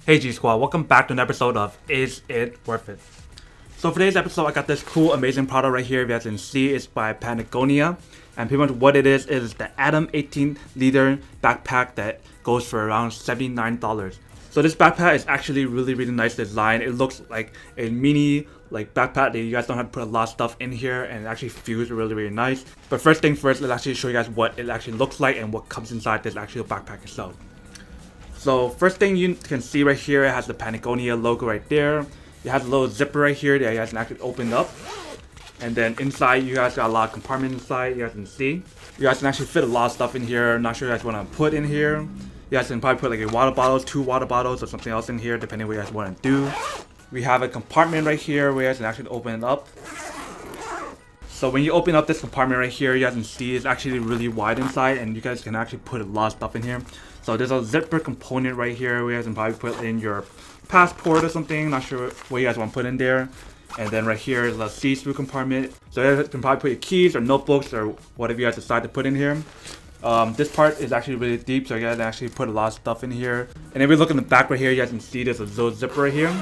Hey G Squad, welcome back to an episode of Is It Worth It? So for today's episode, I got this cool, amazing product right here. If you guys can see, it's by Patagonia. And pretty much what it is the Atom 18 liter backpack that goes for around $79. So this backpack is actually really nice design. It looks like a mini backpack that you guys don't have to put a lot of stuff in here, and it actually feels really nice. But first thing first, let's actually show you guys what it actually looks like and what comes inside this actual backpack itself. So first thing you can see right here, it has the Patagonia logo right there. It has a little zipper right here that you guys can actually open up. And then inside, you guys got a lot of compartments inside, you guys can see. You guys can actually fit a lot of stuff in here. I'm not sure you guys want to put in here. You guys can probably put like a water bottle, 2 water bottles, or something else in here, depending on what you guys want to do. We have a compartment right here where you guys can actually open it up. So when you open up this compartment right here, you guys can see it's actually really wide inside, and you guys can actually put a lot of stuff in here. So there's a zipper component right here where you guys can probably put in your passport or something. Not sure what you guys want to put in there. And then right here is a see-through compartment. So you guys can probably put your keys or notebooks or whatever you guys decide to put in here. This part is actually really deep, so you guys can actually put a lot of stuff in here. And if we look in the back right here, you guys can see there's a little zipper right here.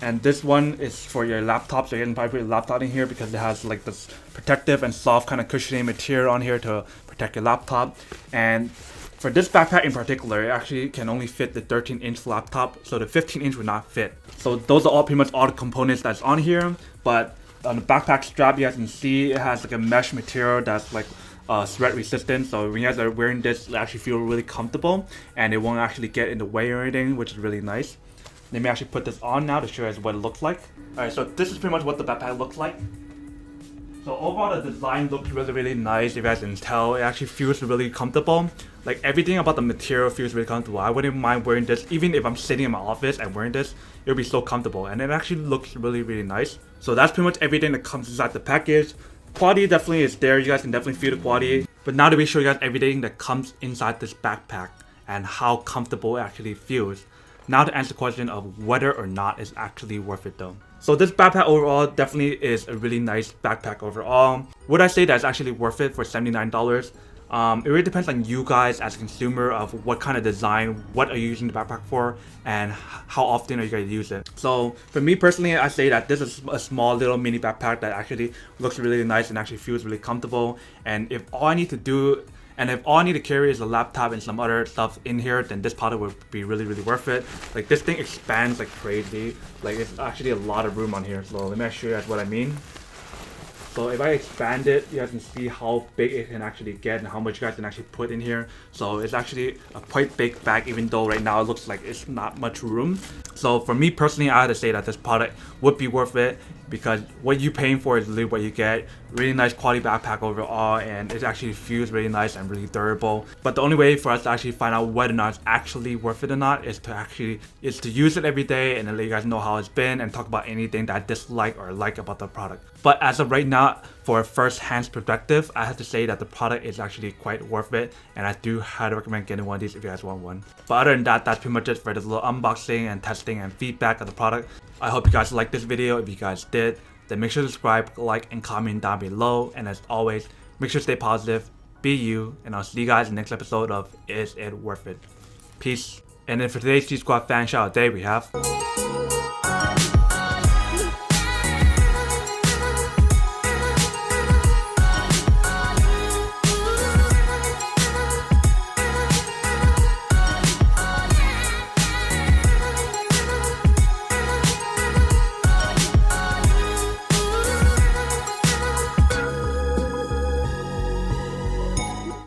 And this one is for your laptop, so you can probably put your laptop in here because it has like this protective and soft kind of cushioning material on here to protect your laptop. And for this backpack in particular, it actually can only fit the 13-inch laptop, so the 15-inch would not fit. So those are all pretty much all the components that's on here. But on the backpack strap, you guys can see it has like a mesh material that's like sweat resistant. So when you guys are wearing this, it actually feel really comfortable and it won't actually get in the way or anything, which is really nice. Let me actually put this on now to show you guys what it looks like. Alright, so this is pretty much what the backpack looks like. So overall, the design looks really nice. If you guys can tell, it actually feels really comfortable. Like everything about the material feels really comfortable. I wouldn't mind wearing this. Even if I'm sitting in my office and wearing this, it would be so comfortable. And it actually looks really nice. So that's pretty much everything that comes inside the package. Quality definitely is there. You guys can definitely feel the quality. But now that we show you guys everything that comes inside this backpack and how comfortable it actually feels, now to answer the question of whether or not it's actually worth it though. So this backpack overall definitely is a really nice backpack overall. Would I say that it's actually worth it for $79? It really depends on you guys as a consumer of what kind of design, what are you using the backpack for, and how often are you going to use it. So for me personally, I say that this is a small little mini backpack that actually looks really nice and actually feels really comfortable. And if all I need to carry is a laptop and some other stuff in here, then this product would be really worth it. Like this thing expands like crazy. Like it's actually a lot of room on here. So let me show you guys what I mean. So if I expand it, you guys can see how big it can actually get and how much you guys can actually put in here. So it's actually a quite big bag, even though right now it looks like it's not much room. So for me personally, I had to say that this product would be worth it because what you're paying for is literally what you get. Really nice quality backpack overall, and it actually feels really nice and really durable. But the only way for us to actually find out whether or not it's actually worth it or not is to use it every day and then let you guys know how it's been and talk about anything that I dislike or like about the product. But as of right now, for a first-hand perspective, I have to say that the product is actually quite worth it, and I do highly recommend getting one of these if you guys want one. But other than that, that's pretty much it for this little unboxing and testing and feedback of the product. I hope you guys liked this video. If you guys did, then make sure to subscribe, like, and comment down below. And as always, make sure to stay positive, be you, and I'll see you guys in the next episode of Is It Worth It? Peace. And then for today's G Squad fan shout out day, we have